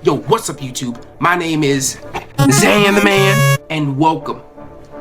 Yo, what's up YouTube? My name is ZayinTheMan and welcome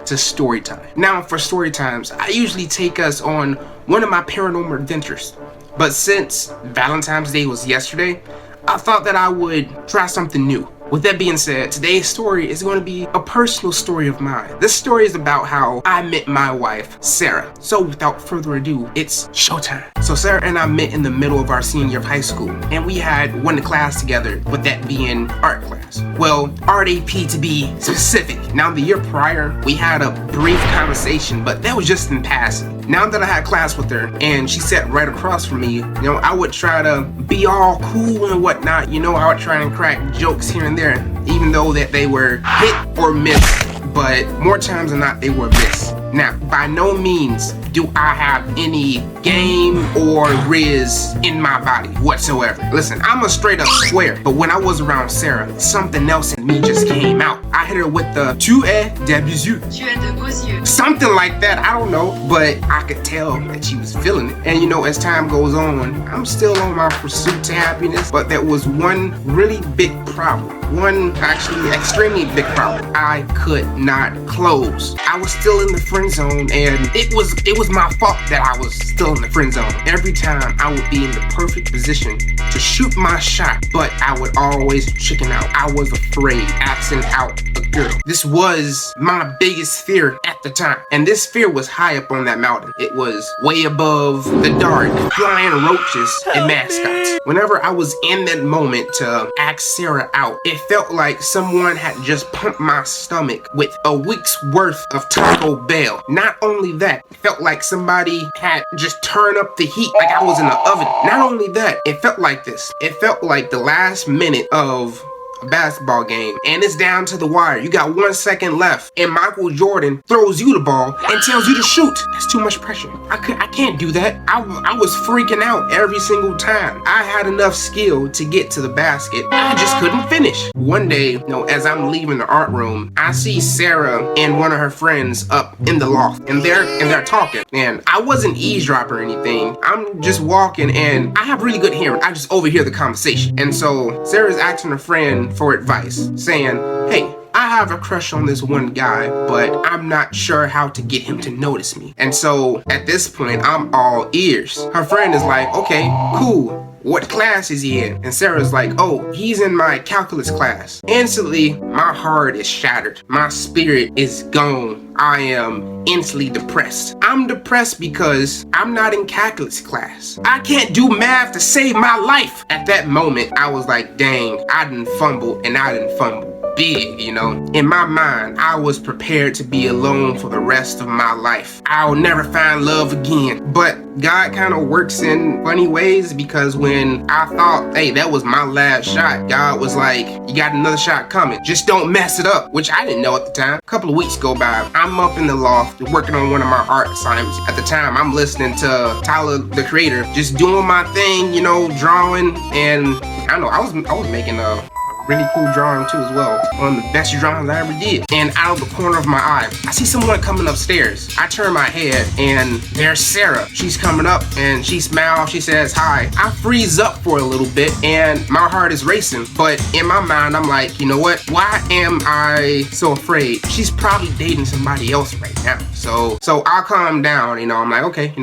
to Storytime. Now for Storytimes, I usually take us on one of my paranormal adventures. But since Valentine's Day was yesterday, I thought that I would try something new. With that being said, today's story is going to be a personal story of mine. This story is about how I met my wife, Sarah. So without further ado, it's showtime. So Sarah and I met in the middle of our senior year of high school, and we had one class together, with that being art class. Well, art AP to be specific. Now the year prior, we had a brief conversation, but that was just in passing. Now that I had class with her and she sat right across from me, I would try to be all cool and whatnot. I would try and crack jokes here and there, even though that they were hit or miss, but more times than not, they were miss. Now, by no means do I have any game or riz in my body whatsoever. Listen, I'm a straight up square, but when I was around Sarah, something else in me just came out. I hit her with the "Tu es des beaux yeux." Tu es de beaux yeux. Something like that, I don't know, but I could tell that she was feeling it. And as time goes on, I'm still on my pursuit to happiness, but there was one really big problem. One actually extremely big problem. I could not close. I was still in the friend zone, and it was my fault that I was still in the friend zone. Every time I would be in the perfect position to shoot my shot, but I would always chicken out. I was afraid asking out a girl. This was my biggest fear at the time, and this fear was high up on that mountain. It was way above the dark, flying roaches and mascots. Whenever I was in that moment to ask Sarah out, it felt like someone had just pumped my stomach with a week's worth of Taco Bell. Not only that, it felt like somebody had just turned up the heat like I was in the oven. Not only that, it felt like this. It felt like the last minute of a basketball game, and it's down to the wire. You got 1 second left, and Michael Jordan throws you the ball and tells you to shoot. That's too much pressure. I can't do that. I was freaking out every single time. I had enough skill to get to the basket. I just couldn't finish. One day, as I'm leaving the art room, I see Sarah and one of her friends up in the loft, and they're talking. And I wasn't eavesdropping or anything. I'm just walking, and I have really good hearing. I just overhear the conversation. And so Sarah's asking her friend for advice, saying, "Hey, I have a crush on this one guy, but I'm not sure how to get him to notice me." And so at this point, I'm all ears. Her friend is like, "Okay, cool. What class is he in?" And Sarah's like, "Oh, he's in my calculus class." Instantly, my heart is shattered. My spirit is gone. I am instantly depressed. I'm depressed because I'm not in calculus class. I can't do math to save my life. At that moment, I was like, dang, I done fumbled, and I done fumbled big, In my mind, I was prepared to be alone for the rest of my life. I'll never find love again. But God kind of works in funny ways, because when I thought, hey, that was my last shot, God was like, you got another shot coming. Just don't mess it up, which I didn't know at the time. A couple of weeks go by. I'm up in the loft working on one of my art assignments. At the time, I'm listening to Tyler, the Creator, just doing my thing, drawing, and I don't know, I was making a really cool drawing too as well. One of the best drawings I ever did. And out of the corner of my eye, I see someone coming upstairs. I turn my head, and there's Sarah. She's coming up, and she smiles, she says hi. I freeze up for a little bit, and my heart is racing. But in my mind, I'm like, you know what? Why am I so afraid? She's probably dating somebody else right now. So I'll calm down, I'm like, okay,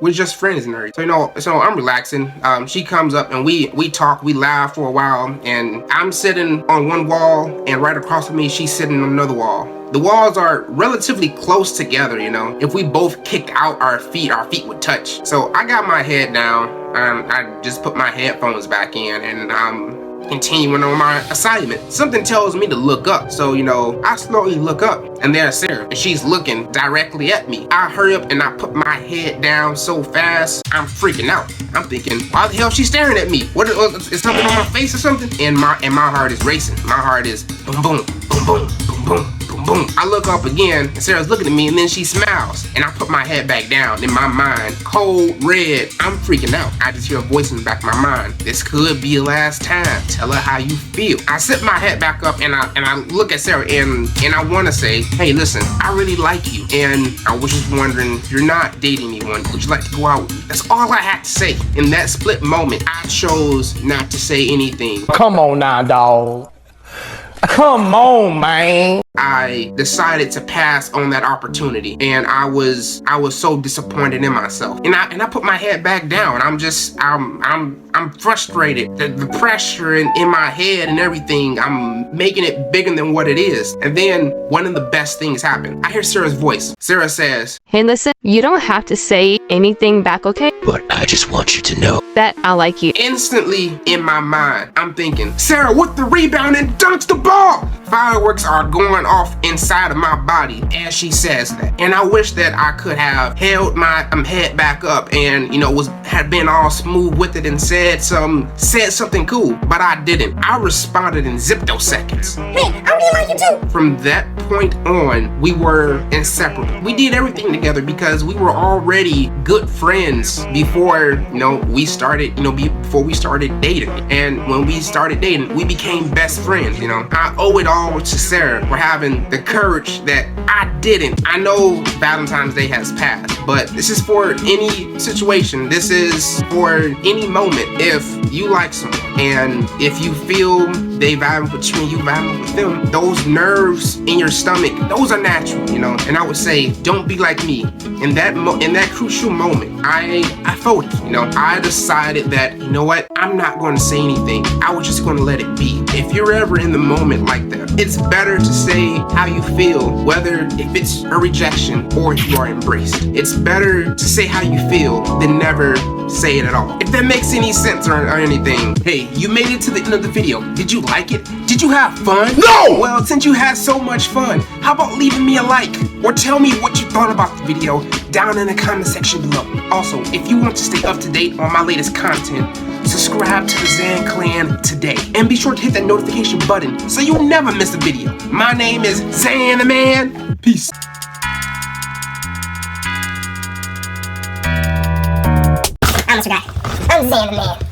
we're just friends and everything. So I'm relaxing. She comes up, and we talk, we laugh for a while, and I'm sitting on one wall, and right across from me, she's sitting on another wall. The walls are relatively close together, If we both kicked out our feet would touch. So I got my head down, I just put my headphones back in, and I'm continuing on my assignment. Something tells me to look up. So, I slowly look up, and there's Sarah, and she's looking directly at me. I hurry up, and I put my head down so fast, I'm freaking out. I'm thinking, why the hell is she staring at me? What is something on my face or something? And my heart is racing. My heart is boom, boom, boom, boom, boom, boom, boom, boom. I look up again, and Sarah's looking at me, and then she smiles. And I put my head back down. In my mind, cold red. I'm freaking out. I just hear a voice in the back of my mind. This could be your last time. Tell her how you feel. I sit my head back up, and I look at Sarah, and I want to say, hey, listen, I really like you, and I was just wondering, if you're not dating anyone, would you like to go out with me? That's all I had to say. In that split moment, I chose not to say anything. Come on now, dog. Come on, man. I decided to pass on that opportunity, and I was so disappointed in myself. And I put my head back down. I'm frustrated. The pressure in my head and everything, I'm making it bigger than what it is. And then one of the best things happened. I hear Sarah's voice. Sarah says, hey, listen, you don't have to say anything back, okay? But I just want you to know that I like you. Instantly in my mind, I'm thinking, Sarah with the rebound and dunks the ball. Fireworks are going off inside of my body as she says that. And I wish that I could have held my head back up and, had been all smooth with it and said something cool, but I didn't. I responded in ziptoseconds. Hey, I really like you too. From that point on, we were inseparable. We did everything together because we were already good friends before, we started, before we started dating. And when we started dating, we became best friends, I owe it all to Sarah for having the courage that I didn't. I know Valentine's Day has passed, but this is for any situation. This is for any moment. If you like someone and if you feel they vibe with you and you vibe with them, those nerves in your stomach, those are natural, And I would say, don't be like me. In that crucial moment, I felt it, I decided that, you know what, I'm not going to say anything. I was just going to let it be. If you're ever in the moment like that, it's better to say how you feel, whether if it's a rejection or if you are embraced. It's better to say how you feel than never say it at all. If that makes any sense or anything. Hey, you made it to the end of the video. Did you like it? Did you have fun? No! Well, since you had so much fun, how about leaving me a like? Or tell me what you thought about the video down in the comment section below. Also, if you want to stay up to date on my latest content, subscribe to the Zayin Clan today. And be sure to hit that notification button so you'll never miss a video. My name is ZayinTheMan. Peace. I almost forgot. I'm ZayinTheMan.